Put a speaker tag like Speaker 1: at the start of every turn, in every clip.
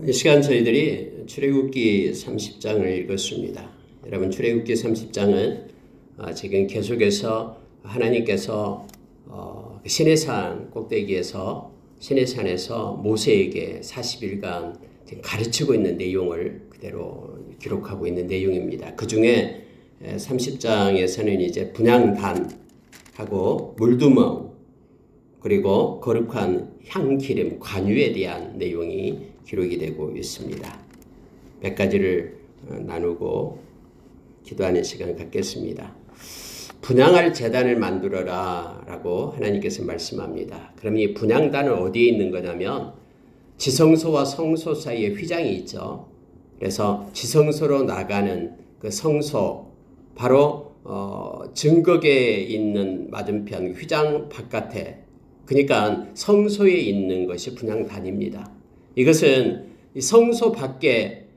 Speaker 1: 이 시간 저희들이 출애굽기 30장을 읽었습니다. 여러분 출애굽기 30장은 지금 계속해서 하나님께서 시내산 꼭대기에서 시내산에서 모세에게 40일간 가르치고 있는 내용을 그대로 기록하고 있는 내용입니다. 그 중에 30장에서는 이제 분향단하고 물두멍 그리고 거룩한 향기름 관유에 대한 내용이 기록이 되고 있습니다. 몇 가지를 나누고 기도하는 시간 갖겠습니다. 분향할 제단을 만들어라 라고 하나님께서 말씀합니다. 그럼 이 분향단은 어디에 있는 거냐면 지성소와 성소 사이에 휘장이 있죠. 그래서 지성소로 나가는 그 성소 바로 증거계에 있는 맞은편 휘장 바깥에 그러니까 성소에 있는 것이 분향단입니다. 이것은 성소 밖에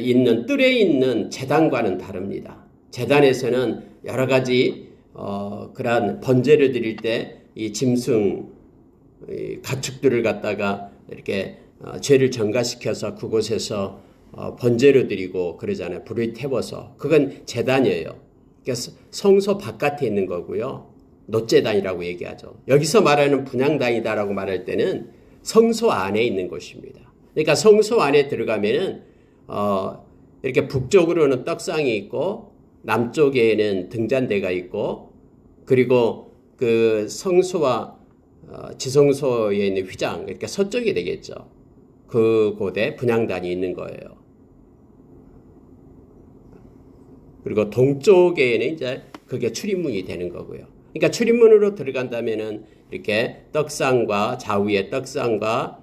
Speaker 1: 있는 뜰에 있는 제단과는 다릅니다. 제단에서는 여러 가지 그러한 번제를 드릴 때 이 짐승 가축들을 갖다가 이렇게 죄를 전가시켜서 그곳에서 번제를 드리고 그러잖아요. 불을 태워서 그건 제단이에요. 그러니까 성소 바깥에 있는 거고요. 놋제단이라고 얘기하죠. 여기서 말하는 분향단이다라고 말할 때는 성소 안에 있는 곳입니다. 그러니까 성소 안에 들어가면은 이렇게 북쪽으로는 떡상이 있고 남쪽에는 등잔대가 있고 그리고 그 성소와 지성소에 있는 휘장 그러니까 서쪽이 되겠죠. 그곳에 분향단이 있는 거예요. 그리고 동쪽에는 이제 그게 출입문이 되는 거고요. 그러니까 출입문으로 들어간다면은 이렇게 떡상과 좌우에 떡상과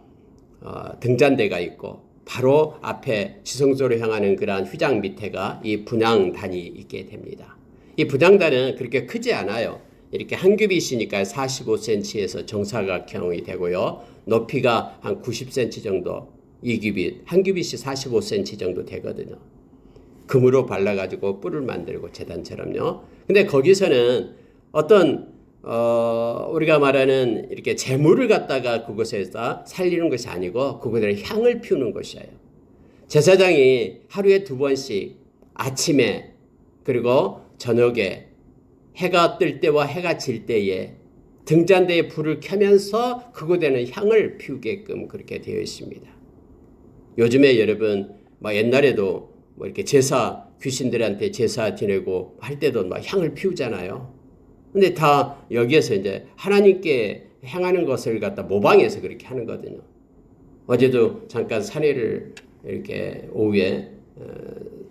Speaker 1: 등잔대가 있고 바로 앞에 지성소로 향하는 그러한 휘장 밑에가 이 분향단이 있게 됩니다. 이 분향단은 그렇게 크지 않아요. 이렇게 한 규빗이니까 45cm에서 정사각형이 되고요. 높이가 한 90cm 정도 이 규빗, 한 규빗이 45cm 정도 되거든요. 금으로 발라가지고 뿔을 만들고 제단처럼요. 근데 거기서는 어떤 우리가 말하는 이렇게 재물을 갖다가 그곳에서 살리는 것이 아니고 그곳에 향을 피우는 것이에요. 제사장이 하루에 2번씩 아침에 그리고 저녁에 해가 뜰 때와 해가 질 때에 등잔대에 불을 켜면서 그곳에는 향을 피우게끔 그렇게 되어 있습니다. 요즘에 여러분 옛날에도 이렇게 제사 귀신들한테 제사 지내고 할 때도 향을 피우잖아요. 근데 다 여기에서 이제 하나님께 향하는 것을 갖다 모방해서 그렇게 하는 거거든요. 어제도 잠깐 산에를 이렇게 오후에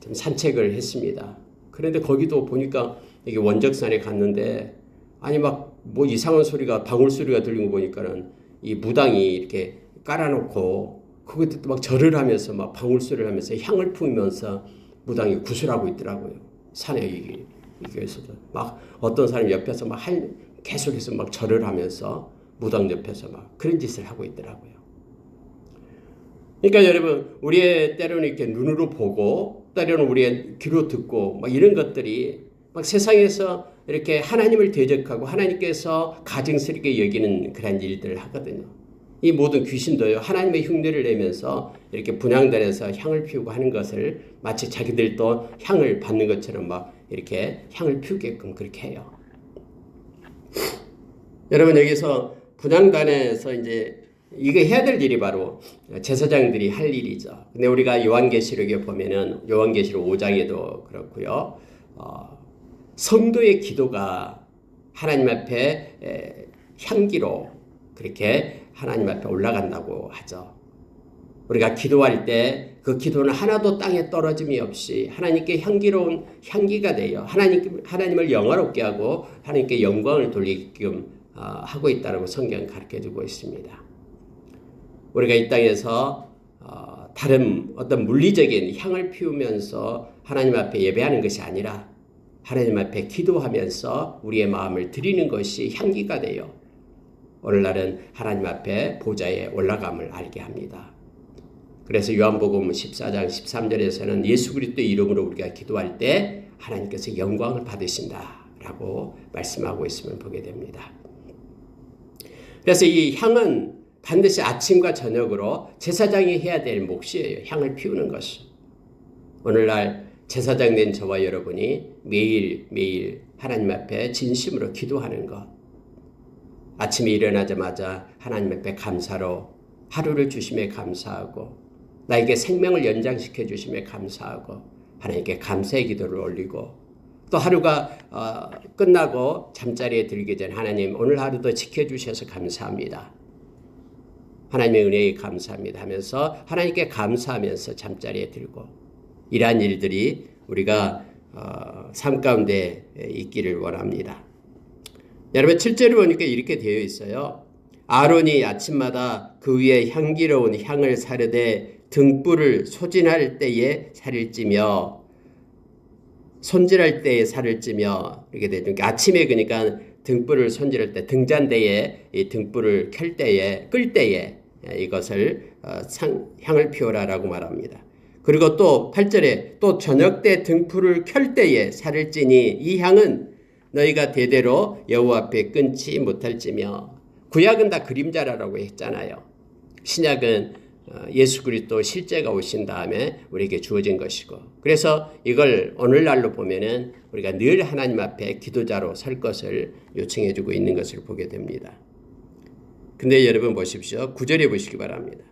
Speaker 1: 좀 산책을 했습니다. 그런데 거기도 보니까 이게 원적산에 갔는데 아니 뭐 이상한 소리가 방울 소리가 들리는 거 보니까는 이 무당이 이렇게 깔아놓고 거기도 막 절을 하면서 막 방울 소리를 하면서 향을 피우면서 무당이 구슬하고 있더라고요. 산에 이게서도 막 어떤 사람이 옆에서 막 계속해서 막 절을 하면서 무당 옆에서 막 그런 짓을 하고 있더라고요. 그러니까 여러분 우리의 때로는 이렇게 눈으로 보고 때로는 우리의 귀로 듣고 막 이런 것들이 막 세상에서 이렇게 하나님을 대적하고 하나님께서 가증스럽게 여기는 그런 일들을 하거든요. 이 모든 귀신도요 하나님의 흉내를 내면서 이렇게 분향단에서 향을 피우고 하는 것을 마치 자기들도 향을 받는 것처럼 막 이렇게 향을 피우게끔 그렇게 해요. 여러분 여기서 분향단에서 이제 이거 해야 될 일이 바로 제사장들이 할 일이죠. 근데 우리가 요한계시록에 보면은 요한계시록 5장에도 그렇고요. 성도의 기도가 하나님 앞에 향기로 그렇게 하나님 앞에 올라간다고 하죠. 우리가 기도할 때 그 기도는 하나도 땅에 떨어짐이 없이 하나님께 향기로운 향기가 돼요. 하나님을 영화롭게 하고 하나님께 영광을 돌리게끔 하고 있다고 성경은 가르쳐주고 있습니다. 우리가 이 땅에서 다른 어떤 물리적인 향을 피우면서 하나님 앞에 예배하는 것이 아니라 하나님 앞에 기도하면서 우리의 마음을 드리는 것이 향기가 돼요. 오늘날은 하나님 앞에 보좌에 올라감을 알게 합니다. 그래서 요한복음 14장 13절에서는 예수 그리스도의 이름으로 우리가 기도할 때 하나님께서 영광을 받으신다라고 말씀하고 있음을 보게 됩니다. 그래서 이 향은 반드시 아침과 저녁으로 제사장이 해야 될 몫이에요. 향을 피우는 것이. 오늘날 제사장 된 저와 여러분이 매일매일 하나님 앞에 진심으로 기도하는 것. 아침에 일어나자마자 하나님 앞에 감사로 하루를 주심에 감사하고 나에게 생명을 연장시켜 주심에 감사하고 하나님께 감사의 기도를 올리고 또 하루가 끝나고 잠자리에 들기 전 하나님 오늘 하루도 지켜주셔서 감사합니다. 하나님의 은혜에 감사합니다 하면서 하나님께 감사하면서 잠자리에 들고 이러한 일들이 우리가 삶 가운데 있기를 원합니다. 여러분 7절을 보니까 이렇게 되어 있어요. 아론이 아침마다 그 위에 향기로운 향을 사르되 등불을 소진할 때에 살을 찌며 손질할 때에 살을 찌며 이렇게 되죠. 아침에 그러니까 등불을 손질할 때 등잔대에 이 등불을 켤 때에 끌 때에 이것을 향을 피워라라고 말합니다. 그리고 또 8절에 또 저녁 때 등불을 켤 때에 살을 찌니 이 향은 너희가 대대로 여호와 앞에 끊지 못할지며 구약은 다 그림자라고 했잖아요. 신약은 예수 그리스도 실제가 오신 다음에 우리에게 주어진 것이고 그래서 이걸 오늘날로 보면은 우리가 늘 하나님 앞에 기도자로 설 것을 요청해 주고 있는 것을 보게 됩니다. 근데 여러분 보십시오. 9절에 보시기 바랍니다.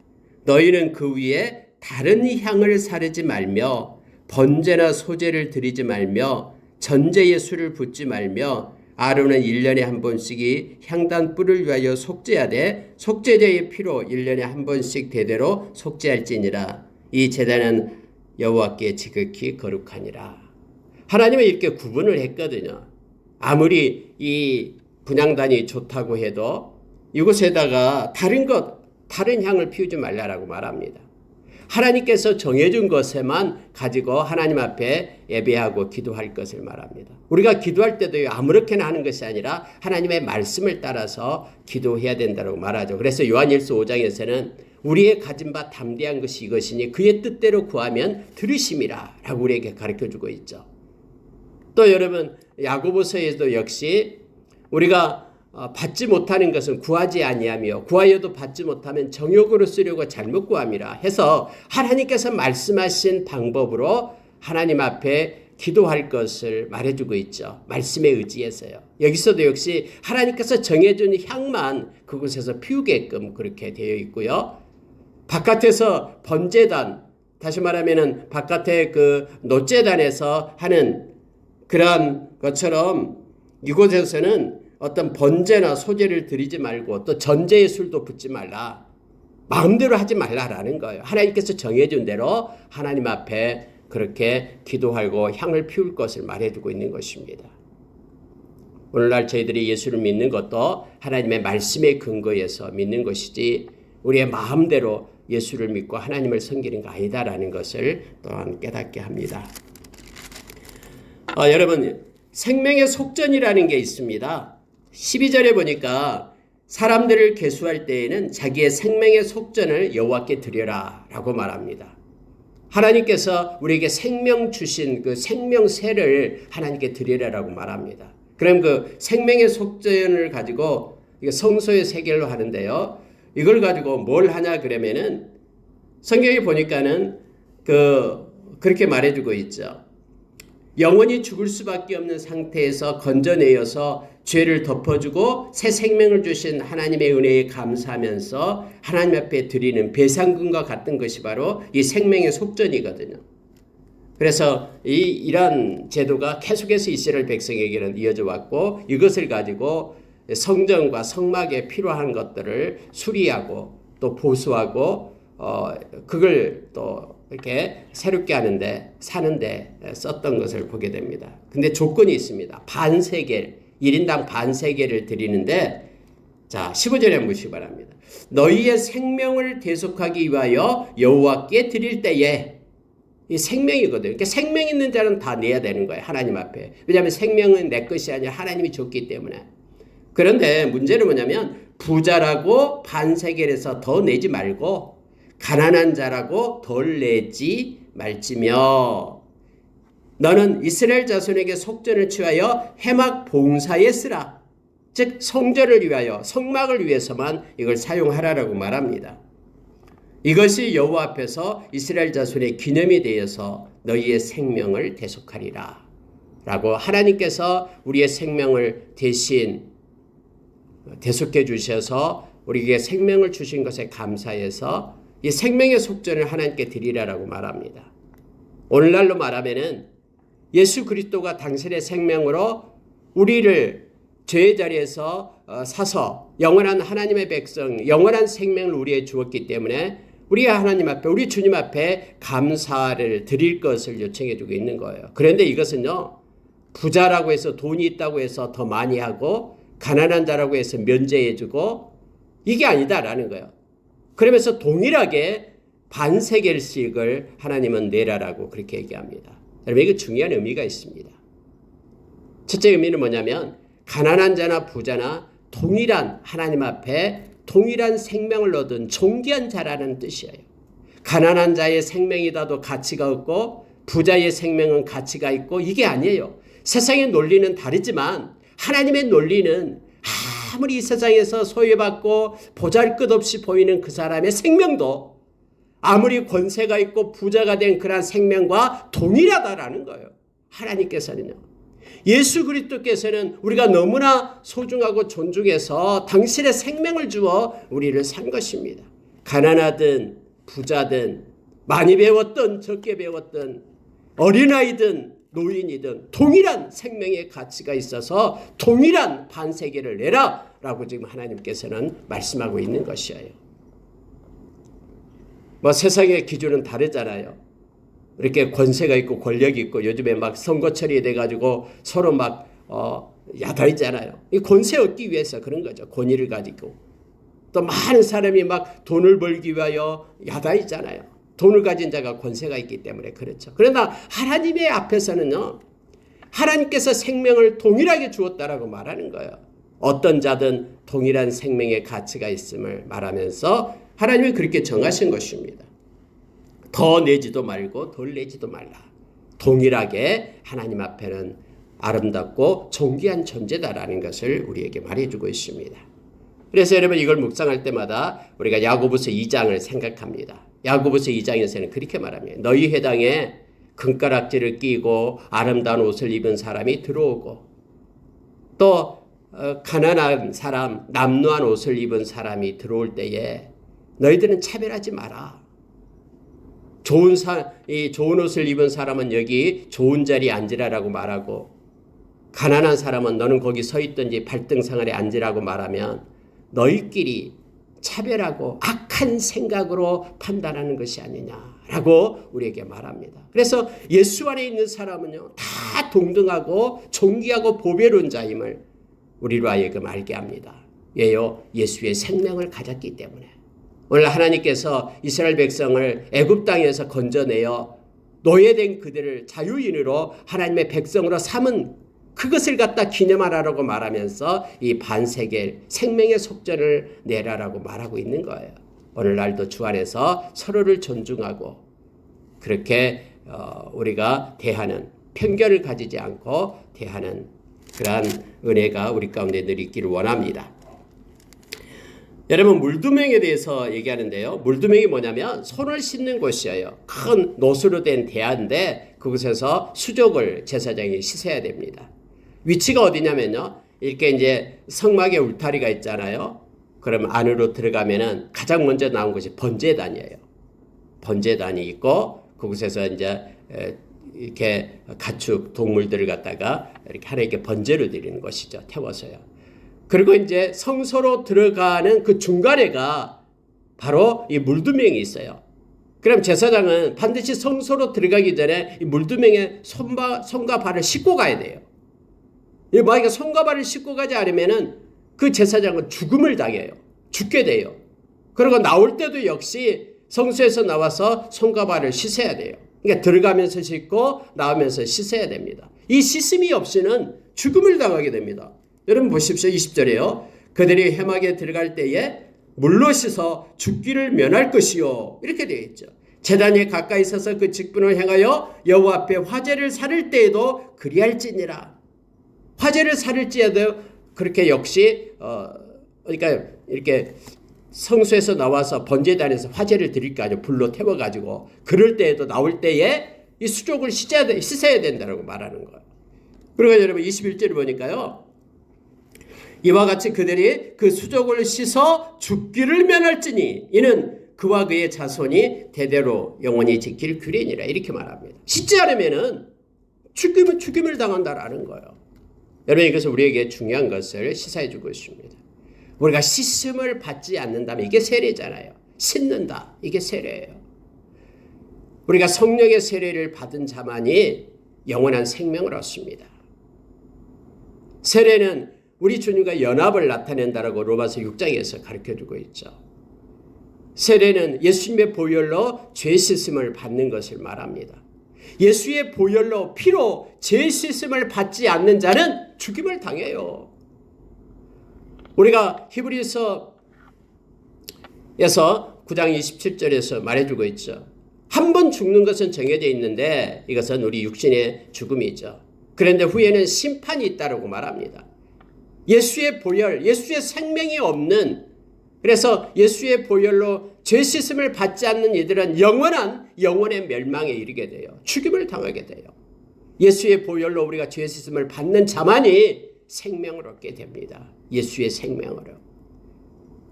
Speaker 1: 너희는 그 위에 다른 향을 사르지 말며 번제나 소제를 드리지 말며 전제의 술을 붓지 말며 아론은 1년에 한 번씩이 향단 뿔을 위하여 속죄하되 속죄제의 피로 1년에 한 번씩 대대로 속죄할지니라. 이 제단은 여호와께 지극히 거룩하니라. 하나님은 이렇게 구분을 했거든요. 아무리 이 분향단이 좋다고 해도 이곳에다가 다른 향을 피우지 말라라고 말합니다. 하나님께서 정해준 것에만 가지고 하나님 앞에 예배하고 기도할 것을 말합니다. 우리가 기도할 때도 아무렇게나 하는 것이 아니라 하나님의 말씀을 따라서 기도해야 된다고 말하죠. 그래서 요한일서 5장에서는 우리의 가진 바 담대한 것이 이것이니 그의 뜻대로 구하면 들으심이라 라고 우리에게 가르쳐주고 있죠. 또 여러분 야고보서에도 역시 우리가 받지 못하는 것은 구하지 아니하며 구하여도 받지 못하면 정욕으로 쓰려고 잘못 구함이라 해서 하나님께서 말씀하신 방법으로 하나님 앞에 기도할 것을 말해주고 있죠. 말씀에 의지해서요. 여기서도 역시 하나님께서 정해준 향만 그곳에서 피우게끔 그렇게 되어 있고요. 바깥에서 번제단, 다시 말하면은 바깥에 그 노제단에서 하는 그러한 것처럼 이곳에서는 어떤 번제나 소제를 드리지 말고 또 전제의 술도 붓지 말라. 마음대로 하지 말라라는 거예요. 하나님께서 정해준 대로 하나님 앞에 그렇게 기도하고 향을 피울 것을 말해주고 있는 것입니다. 오늘날 저희들이 예수를 믿는 것도 하나님의 말씀에 근거해서 믿는 것이지 우리의 마음대로 예수를 믿고 하나님을 섬기는 거 아니다라는 것을 또한 깨닫게 합니다. 여러분 생명의 속전이라는 게 있습니다. 12절에 보니까 사람들을 계수할 때에는 자기의 생명의 속전을 여호와께 드려라 라고 말합니다. 하나님께서 우리에게 생명 주신 그 생명새를 하나님께 드리라라고 말합니다. 그럼 그 생명의 속전을 가지고 성소의 세겔로 하는데요. 이걸 가지고 뭘 하냐 그러면은 성경에 보니까는 그렇게 말해주고 있죠. 영원히 죽을 수밖에 없는 상태에서 건져내어서 죄를 덮어주고 새 생명을 주신 하나님의 은혜에 감사하면서 하나님 앞에 드리는 배상금과 같은 것이 바로 이 생명의 속전이거든요. 그래서 이런 제도가 계속해서 이스라엘 백성에게는 이어져 왔고 이것을 가지고 성전과 성막에 필요한 것들을 수리하고 또 보수하고 그걸 또 이렇게 새롭게 하는데 사는데 썼던 것을 보게 됩니다. 근데 조건이 있습니다. 반세겔 1인당 반세겔을 드리는데 자 15절에 한번 보시기 바랍니다. 너희의 생명을 대속하기 위하여 여호와께 드릴 때에 이 생명이거든요. 그러니까 생명 있는 자는 다 내야 되는 거예요. 하나님 앞에. 왜냐하면 생명은 내 것이 아니라 하나님이 줬기 때문에. 그런데 문제는 뭐냐면 부자라고 반세겔에서 더 내지 말고 가난한 자라고 덜 내지 말지며 너는 이스라엘 자손에게 속전을 취하여 해막 봉사에 쓰라. 즉 성전을 위하여 성막을 위해서만 이걸 사용하라라고 말합니다. 이것이 여호와 앞에서 이스라엘 자손의 기념이 되어서 너희의 생명을 대속하리라 라고 하나님께서 우리의 생명을 대신 대속해 주셔서 우리에게 생명을 주신 것에 감사해서 이 생명의 속전을 하나님께 드리라라고 말합니다. 오늘날로 말하면은 예수 그리스도가 당신의 생명으로 우리를 죄의 자리에서 사서 영원한 하나님의 백성, 영원한 생명을 우리에게 주었기 때문에 우리가 하나님 앞에, 우리 주님 앞에 감사를 드릴 것을 요청해 주고 있는 거예요. 그런데 이것은요, 부자라고 해서 돈이 있다고 해서 더 많이 하고 가난한 자라고 해서 면제해 주고 이게 아니다라는 거예요. 그러면서 동일하게 반세겔씩을 하나님은 내라라고 그렇게 얘기합니다. 여러분, 이게 중요한 의미가 있습니다. 첫째 의미는 뭐냐면 가난한 자나 부자나 동일한 하나님 앞에 동일한 생명을 얻은 존귀한 자라는 뜻이에요. 가난한 자의 생명이다도 가치가 없고 부자의 생명은 가치가 있고 이게 아니에요. 세상의 논리는 다르지만 하나님의 논리는 아무리 이 세상에서 소외받고 보잘것없이 보이는 그 사람의 생명도 아무리 권세가 있고 부자가 된 그런 생명과 동일하다라는 거예요. 하나님께서는요. 예수 그리스도께서는 우리가 너무나 소중하고 존중해서 당신의 생명을 주어 우리를 산 것입니다. 가난하든 부자든 많이 배웠든 적게 배웠든 어린아이든 노인이든 동일한 생명의 가치가 있어서 동일한 반세계를 내라 라고 지금 하나님께서는 말씀하고 있는 것이에요. 뭐 세상의 기준은 다르잖아요. 이렇게 권세가 있고 권력이 있고 요즘에 막 선거철이 돼가지고 서로 막 야단이잖아요. 이 권세 얻기 위해서 그런 거죠. 권위를 가지고. 또 많은 사람이 막 돈을 벌기 위하여 야단이잖아요. 돈을 가진 자가 권세가 있기 때문에 그렇죠. 그러나 하나님의 앞에서는요. 하나님께서 생명을 동일하게 주었다라고 말하는 거예요. 어떤 자든 동일한 생명의 가치가 있음을 말하면서 하나님이 그렇게 정하신 것입니다. 더 내지도 말고 덜 내지도 말라. 동일하게 하나님 앞에는 아름답고 존귀한 존재다라는 것을 우리에게 말해주고 있습니다. 그래서 여러분 이걸 묵상할 때마다 우리가 야고보서 2장을 생각합니다. 야고보서 2장에서는 그렇게 말합니다. 너희 회당에 금가락지를 끼고 아름다운 옷을 입은 사람이 들어오고 또 가난한 사람, 남루한 옷을 입은 사람이 들어올 때에 너희들은 차별하지 마라. 좋은 옷을 입은 사람은 여기 좋은 자리에 앉으라라고 말하고 가난한 사람은 너는 거기 서 있든지 발등상아래 앉으라고 말하면 너희끼리 차별하고 악한 생각으로 판단하는 것이 아니냐라고 우리에게 말합니다. 그래서 예수 안에 있는 사람은요 다 동등하고 존귀하고 보배로운 자임을 우리로 하여금 알게 합니다. 왜요? 예수의 생명을 가졌기 때문에. 오늘 하나님께서 이스라엘 백성을 애굽 땅에서 건져내어 노예된 그들을 자유인으로 하나님의 백성으로 삼은 그것을 갖다 기념하라고 말하면서 이 반세겔 생명의 속전을 내라라고 말하고 있는 거예요. 오늘날도 주 안에서 서로를 존중하고 그렇게 우리가 대하는 편견을 가지지 않고 대하는 그러한 은혜가 우리 가운데 늘 있기를 원합니다. 여러분 물두멍에 대해서 얘기하는데요. 물두멍이 뭐냐면 손을 씻는 곳이에요. 큰 노수로 된 대야인데 그곳에서 수족을 제사장이 씻어야 됩니다. 위치가 어디냐면요. 이렇게 이제 성막에 울타리가 있잖아요. 그럼 안으로 들어가면은 가장 먼저 나온 곳이 번제단이에요. 번제단이 있고 그곳에서 이제 이렇게 가축 동물들을 갖다가 이렇게 하나님께 번제로 드리는 것이죠. 태워서요. 그리고 이제 성소로 들어가는 그 중간에가 바로 이 물두멍이 있어요. 그럼 제사장은 반드시 성소로 들어가기 전에 이 물두멍에 손과 발을 씻고 가야 돼요. 만약에 손과 발을 씻고 가지 않으면은 그 제사장은 죽음을 당해요. 죽게 돼요. 그리고 나올 때도 역시 성소에서 나와서 손과 발을 씻어야 돼요. 그러니까 들어가면서 씻고 나오면서 씻어야 됩니다. 이 씻음이 없이는 죽음을 당하게 됩니다. 여러분 보십시오. 20절에요. 그들이 회막에 들어갈 때에 물로 씻어 죽기를 면할 것이요. 이렇게 되어 있죠. 제단에 가까이 서서 그 직분을 행하여 여호와 앞에 화제를 사를 때에도 그리할지니라. 화제를 사를지에도 그렇게 역시 그러니까 이렇게 성소에서 나와서 번제단에서 화제를 드릴 거 아니에요. 불로 태워가지고 그럴 때에도 나올 때에 이 수족을 씻어야 된다고 말하는 거예요. 그리고 여러분 21절을 보니까요. 이와 같이 그들이 그 수족을 씻어 죽기를 면할지니 이는 그와 그의 자손이 대대로 영원히 지킬 규례니라 이렇게 말합니다. 씻지 않으면은 죽임을 당한다라는 거예요. 여러분 이것은 우리에게 중요한 것을 시사해 주고 있습니다. 우리가 씻음을 받지 않는다면 이게 세례잖아요. 씻는다. 이게 세례예요. 우리가 성령의 세례를 받은 자만이 영원한 생명을 얻습니다. 세례는 우리 주님과 연합을 나타낸다라고 로마서 6장에서 가르쳐주고 있죠. 세례는 예수님의 보혈로 죄 씻음을 받는 것을 말합니다. 예수의 보혈로 피로 죄 씻음을 받지 않는 자는 죽임을 당해요. 우리가 히브리서에서 9장 27절에서 말해주고 있죠. 한 번 죽는 것은 정해져 있는데 이것은 우리 육신의 죽음이죠. 그런데 후에는 심판이 있다고 말합니다. 예수의 보혈, 예수의 생명이 없는 그래서 예수의 보혈로 죄 씻음을 받지 않는 이들은 영원의 멸망에 이르게 돼요. 죽임을 당하게 돼요. 예수의 보혈로 우리가 죄 씻음을 받는 자만이 생명을 얻게 됩니다. 예수의 생명으로.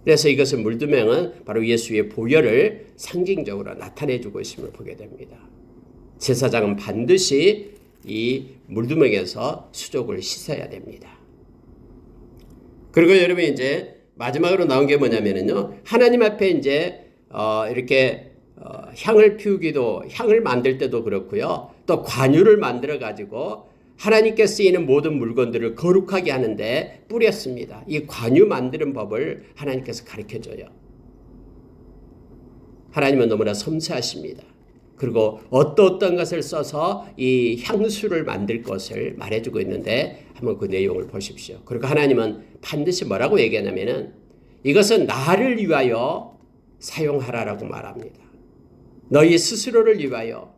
Speaker 1: 그래서 이것은 물두멍은 바로 예수의 보혈을 상징적으로 나타내주고 있음을 보게 됩니다. 제사장은 반드시 이 물두멍에서 수족을 씻어야 됩니다. 그리고 여러분 이제 마지막으로 나온 게 뭐냐면요. 하나님 앞에 이제 이렇게 향을 피우기도 향을 만들 때도 그렇고요. 또 관유를 만들어 가지고 하나님께 쓰이는 모든 물건들을 거룩하게 하는데 뿌렸습니다. 이 관유 만드는 법을 하나님께서 가르쳐줘요. 하나님은 너무나 섬세하십니다. 그리고 어떤 것을 써서 이 향수를 만들 것을 말해주고 있는데 한번 그 내용을 보십시오. 그리고 하나님은 반드시 뭐라고 얘기하냐면은 이것은 나를 위하여 사용하라라고 말합니다. 너희 스스로를 위하여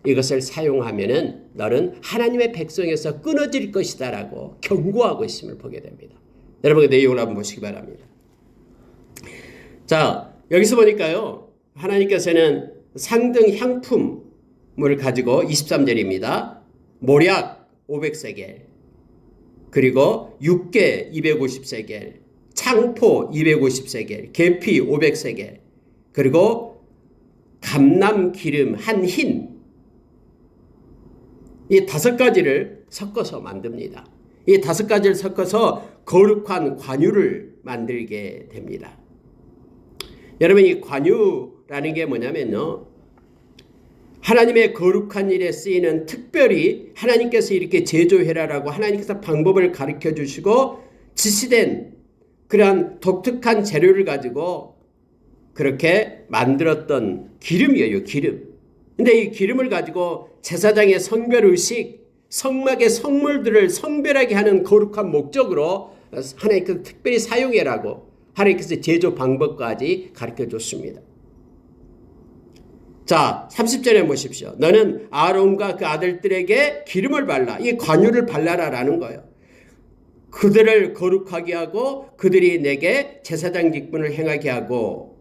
Speaker 1: 이것을 사용하면은 너는 하나님의 백성에서 끊어질 것이다라고 경고하고 있음을 보게 됩니다. 여러분 그 내용을 한번 보시기 바랍니다. 자, 여기서 보니까요. 하나님께서는 상등 향품을 가지고 23절입니다. 모략 500세겔, 그리고 육개 250세겔, 창포 250세겔, 계피 500세겔, 그리고 감람 기름 한 흰, 이 5가지를 섞어서 만듭니다. 이 5가지를 섞어서 거룩한 관유를 만들게 됩니다. 여러분 이 관유라는 게 뭐냐면요. 하나님의 거룩한 일에 쓰이는 특별히 하나님께서 이렇게 제조해라라고 하나님께서 방법을 가르쳐 주시고 지시된 그러한 독특한 재료를 가지고 그렇게 만들었던 기름이에요. 기름. 근데 이 기름을 가지고 제사장의 성별의식, 성막의 성물들을 성별하게 하는 거룩한 목적으로 하나님께서 특별히 사용해라고 하나님께서 제조 방법까지 가르쳐 줬습니다. 자, 30절에 보십시오. 너는 아론과 그 아들들에게 기름을 발라. 이 관유를 발라라라는 거예요. 그들을 거룩하게 하고 그들이 내게 제사장 직분을 행하게 하고.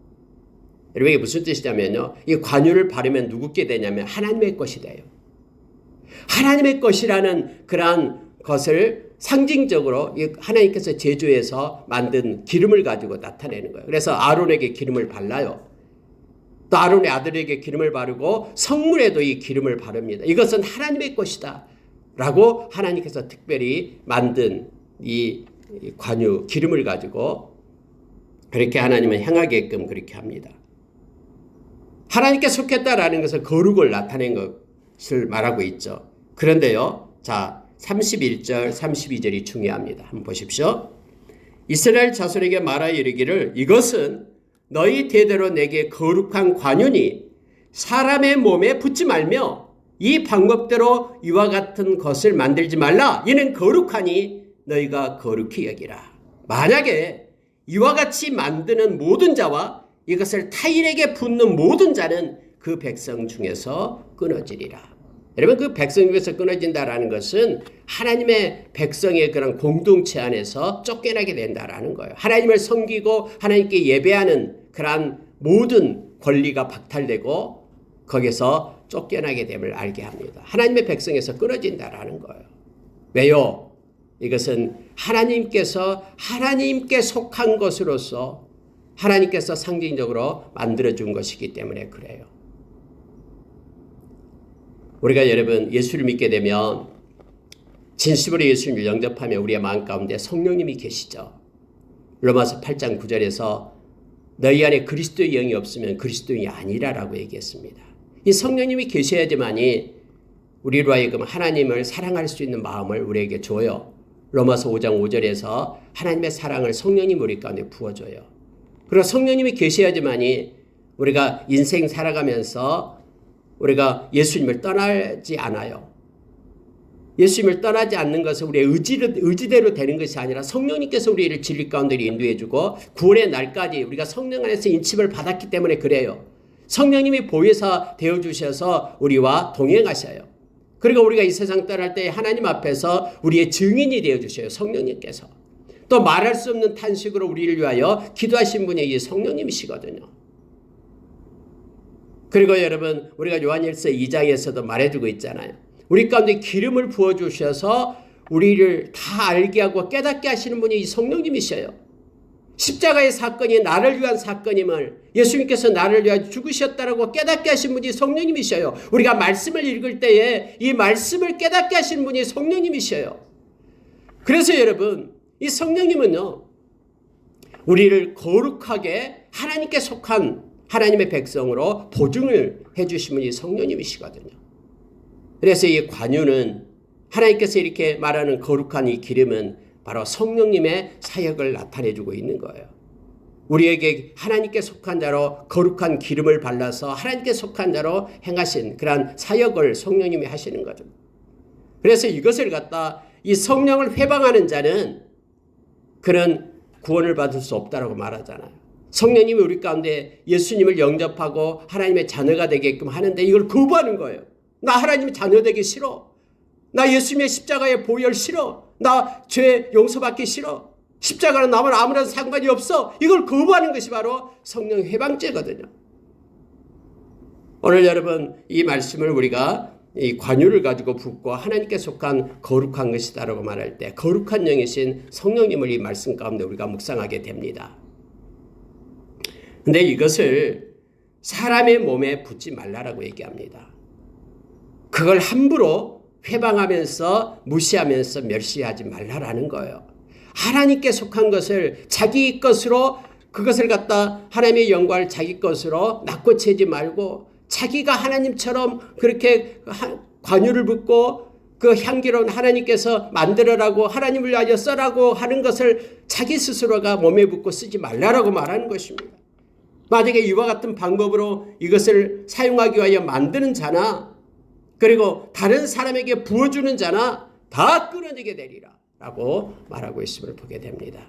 Speaker 1: 여러분 이게 무슨 뜻이냐면요. 이 관유를 바르면 누구께 되냐면 하나님의 것이 돼요. 하나님의 것이라는 그러한 것을 상징적으로 하나님께서 제조해서 만든 기름을 가지고 나타내는 거예요. 그래서 아론에게 기름을 발라요. 또 아론의 아들에게 기름을 바르고 성물에도 이 기름을 바릅니다. 이것은 하나님의 것이다 라고 하나님께서 특별히 만든 이 관유 기름을 가지고 그렇게 하나님은 행하게끔 그렇게 합니다. 하나님께 속했다라는 것은 거룩을 나타낸 것을 말하고 있죠. 그런데요. 자, 31절 32절이 중요합니다. 한번 보십시오. 이스라엘 자손에게 말하여 이르기를 이것은 너희 대대로 내게 거룩한 관유니 사람의 몸에 붙지 말며 이 방법대로 이와 같은 것을 만들지 말라. 이는 거룩하니 너희가 거룩히 여기라. 만약에 이와 같이 만드는 모든 자와 이것을 타인에게 붓는 모든 자는 그 백성 중에서 끊어지리라. 여러분 그 백성 중에서 끊어진다라는 것은 하나님의 백성의 그런 공동체 안에서 쫓겨나게 된다라는 거예요. 하나님을 섬기고 하나님께 예배하는 그러한 모든 권리가 박탈되고 거기서 쫓겨나게 됨을 알게 합니다. 하나님의 백성에서 끊어진다라는 거예요. 왜요? 이것은 하나님께서 하나님께 속한 것으로서 하나님께서 상징적으로 만들어준 것이기 때문에 그래요. 우리가 여러분 예수를 믿게 되면 진심으로 예수님을 영접하며 우리의 마음 가운데 성령님이 계시죠. 로마서 8장 9절에서 너희 안에 그리스도의 영이 없으면 그리스도인이 아니라라고 얘기했습니다. 이 성령님이 계셔야지만이 우리로 하여금 하나님을 사랑할 수 있는 마음을 우리에게 줘요. 로마서 5장 5절에서 하나님의 사랑을 성령님 우리 가운데 부어줘요. 그리고 성령님이 계셔야지만이 우리가 인생 살아가면서 우리가 예수님을 떠나지 않아요. 예수님을 떠나지 않는 것은 우리의 의지대로 되는 것이 아니라 성령님께서 우리를 진리 가운데 인도해주고 구원의 날까지 우리가 성령 안에서 인침을 받았기 때문에 그래요. 성령님이 보혜사 되어주셔서 우리와 동행하셔요. 그리고 우리가 이 세상 떠날 때 하나님 앞에서 우리의 증인이 되어주셔요. 성령님께서. 또 말할 수 없는 탄식으로 우리를 위하여 기도하신 분이 이 성령님이시거든요. 그리고 여러분 우리가 요한일서 2장에서도 말해주고 있잖아요. 우리 가운데 기름을 부어주셔서 우리를 다 알게 하고 깨닫게 하시는 분이 이 성령님이셔요. 십자가의 사건이 나를 위한 사건임을 예수님께서 나를 위하여 죽으셨다라고 깨닫게 하신 분이 성령님이셔요. 우리가 말씀을 읽을 때에 이 말씀을 깨닫게 하시는 분이 성령님이셔요. 그래서 여러분 이 성령님은요 우리를 거룩하게 하나님께 속한 하나님의 백성으로 보증을 해주신 분이 성령님이시거든요. 그래서 이 관유는 하나님께서 이렇게 말하는 거룩한 이 기름은 바로 성령님의 사역을 나타내주고 있는 거예요. 우리에게 하나님께 속한 자로 거룩한 기름을 발라서 하나님께 속한 자로 행하신 그러한 사역을 성령님이 하시는 거죠. 그래서 이것을 갖다 이 성령을 회방하는 자는 그런 구원을 받을 수 없다라고 말하잖아요. 성령님이 우리 가운데 예수님을 영접하고 하나님의 자녀가 되게끔 하는데 이걸 거부하는 거예요. 나 하나님의 자녀 되기 싫어. 나 예수님의 십자가의 보혈 싫어. 나 죄 용서받기 싫어. 십자가는 나만 아무런 상관이 없어. 이걸 거부하는 것이 바로 성령 회방죄거든요. 오늘 여러분 이 말씀을 우리가 이 관유를 가지고 붙고 하나님께 속한 거룩한 것이다라고 말할 때 거룩한 영이신 성령님을 이 말씀 가운데 우리가 묵상하게 됩니다. 근데 이것을 사람의 몸에 붙지 말라라고 얘기합니다. 그걸 함부로 회방하면서 무시하면서 멸시하지 말라라는 거예요. 하나님께 속한 것을 자기 것으로 그것을 갖다 하나님의 영광을 자기 것으로 낚고채지 말고 자기가 하나님처럼 그렇게 관유를 붓고 그 향기로운 하나님께서 만들어라고 하나님을 위하여 써라고 하는 것을 자기 스스로가 몸에 붓고 쓰지 말라라고 말하는 것입니다. 만약에 이와 같은 방법으로 이것을 사용하기 위하여 만드는 자나 그리고 다른 사람에게 부어주는 자나 다 끊어지게 되리라 라고 말하고 있음을 보게 됩니다.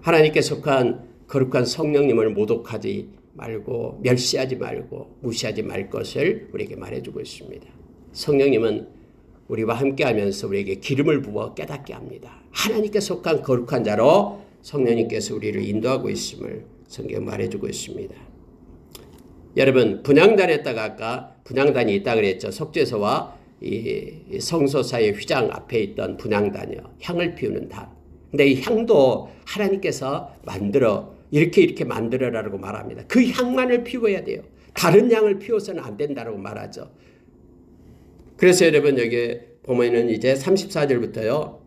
Speaker 1: 하나님께 속한 거룩한 성령님을 모독하지 말고 멸시하지 말고 무시하지 말 것을 우리에게 말해주고 있습니다. 성령님은 우리와 함께하면서 우리에게 기름을 부어 깨닫게 합니다. 하나님께 속한 거룩한 자로 성령님께서 우리를 인도하고 있음을 성경 말해주고 있습니다. 여러분 분향단에다가 아까 분향단이 있다 그랬죠. 속죄소와 이 성소 사이의 휘장 앞에 있던 분향단이요. 향을 피우는 단. 근데 이 향도 하나님께서 만들어 이렇게 만들어라라고 말합니다. 그 향만을 피워야 돼요. 다른 향을 피워서는 안 된다라고 말하죠. 그래서 여러분 여기 보면은 이제 34절부터요.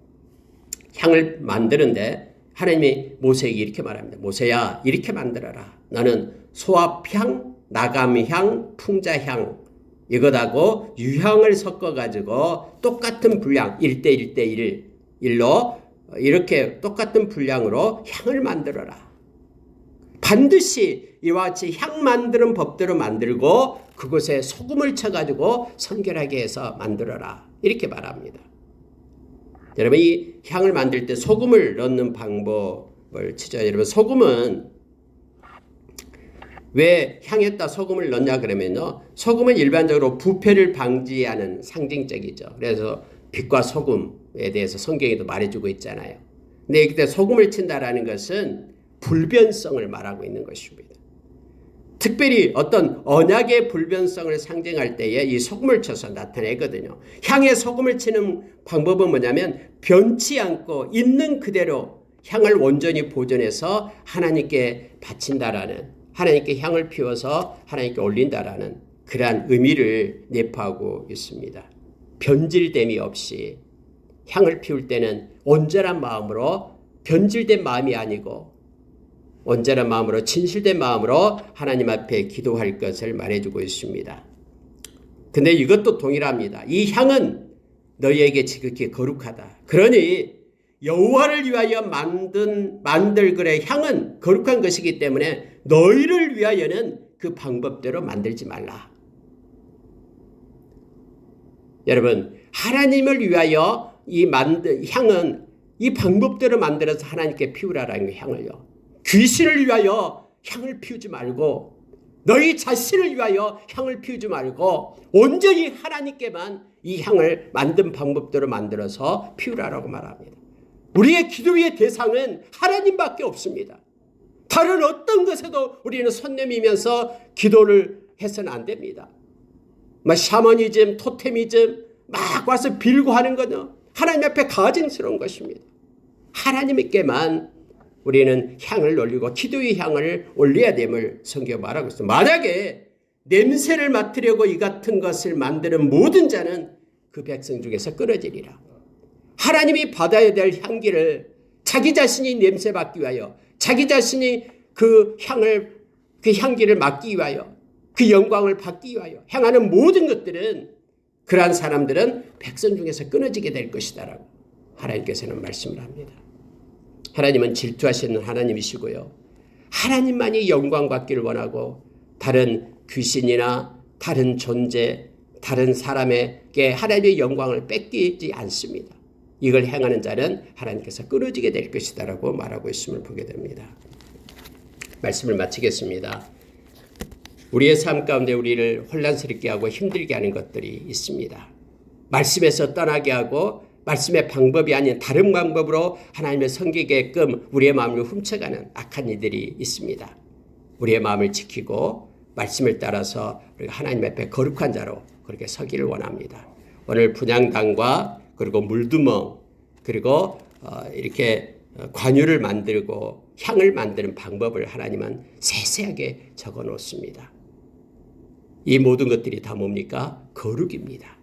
Speaker 1: 향을 만드는데 하나님이 모세에게 이렇게 말합니다. 모세야 이렇게 만들어라. 너는 소합향, 나감향, 풍자향 이것하고 유향을 섞어가지고 똑같은 분량 1대 1로 이렇게 똑같은 분량으로 향을 만들어라. 반드시 이와 같이 향 만드는 법대로 만들고 그곳에 소금을 쳐가지고 성결하게 해서 만들어라. 이렇게 말합니다. 여러분 이 향을 만들 때 소금을 넣는 방법을 치죠. 여러분 소금은 왜 향에다 소금을 넣냐 그러면요. 소금은 일반적으로 부패를 방지하는 상징적이죠. 그래서 빛과 소금에 대해서 성경에도 말해주고 있잖아요. 근데 이때 소금을 친다라는 것은 불변성을 말하고 있는 것입니다. 특별히 어떤 언약의 불변성을 상징할 때에 이 소금을 쳐서 나타내거든요. 향에 소금을 치는 방법은 뭐냐면 변치 않고 있는 그대로 향을 온전히 보존해서 하나님께 바친다라는, 하나님께 향을 피워서 하나님께 올린다라는 그러한 의미를 내포하고 있습니다. 변질됨이 없이 향을 피울 때는 온전한 마음으로, 변질된 마음이 아니고 온전한 마음으로, 진실된 마음으로 하나님 앞에 기도할 것을 말해주고 있습니다. 근데 이것도 동일합니다. 이 향은 너희에게 지극히 거룩하다. 그러니 여호와를 위하여 만들 그의 향은 거룩한 것이기 때문에 너희를 위하여는 그 방법대로 만들지 말라. 여러분, 하나님을 위하여 향은 이 방법대로 만들어서 하나님께 피우라라는 향을요. 귀신을 위하여 향을 피우지 말고, 너희 자신을 위하여 향을 피우지 말고 온전히 하나님께만 이 향을 만든 방법대로 만들어서 피우라라고 말합니다. 우리의 기도의 대상은 하나님밖에 없습니다. 다른 어떤 것에도 우리는 손 내밀면서 기도를 해서는 안 됩니다. 샤머니즘, 토테미즘 막 와서 빌고 하는 것은 하나님 앞에 가증스러운 것입니다. 하나님께만 우리는 향을 올리고 기도의 향을 올려야 됨을 성경 말하고 있습니다. 만약에 냄새를 맡으려고 이 같은 것을 만드는 모든 자는 그 백성 중에서 끊어지리라. 하나님이 받아야 될 향기를 자기 자신이 냄새 맡기 위하여, 자기 자신이 그 향기를 맡기 위하여, 그 영광을 받기 위하여 행하는 모든 것들은, 그러한 사람들은 백성 중에서 끊어지게 될 것이다라고 하나님께서는 말씀을 합니다. 하나님은 질투하시는 하나님이시고요. 하나님만이 영광 받기를 원하고 다른 귀신이나 다른 존재, 다른 사람에게 하나님의 영광을 뺏기지 않습니다. 이걸 행하는 자는 하나님께서 끊어지게 될 것이다라고 말하고 있음을 보게 됩니다. 말씀을 마치겠습니다. 우리의 삶 가운데 우리를 혼란스럽게 하고 힘들게 하는 것들이 있습니다. 말씀에서 떠나게 하고 말씀의 방법이 아닌 다른 방법으로 하나님의 섬기게끔 우리의 마음을 훔쳐가는 악한 이들이 있습니다. 우리의 마음을 지키고 말씀을 따라서 우리가 하나님 앞에 거룩한 자로 그렇게 서기를 원합니다. 오늘 분향단과 그리고 물두멍, 그리고 이렇게 관유를 만들고 향을 만드는 방법을 하나님은 세세하게 적어 놓습니다. 이 모든 것들이 다 뭡니까? 거룩입니다.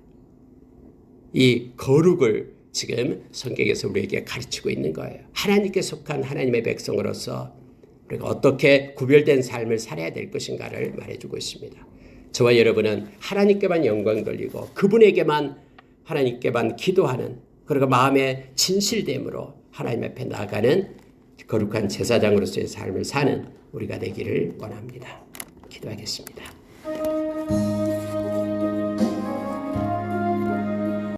Speaker 1: 이 거룩을 지금 성경에서 우리에게 가르치고 있는 거예요. 하나님께 속한 하나님의 백성으로서 우리가 어떻게 구별된 삶을 살아야 될 것인가를 말해주고 있습니다. 저와 여러분은 하나님께만 영광 돌리고 그분에게만, 하나님께만 기도하는, 그리고 마음의 진실됨으로 하나님 앞에 나아가는 거룩한 제사장으로서의 삶을 사는 우리가 되기를 원합니다. 기도하겠습니다.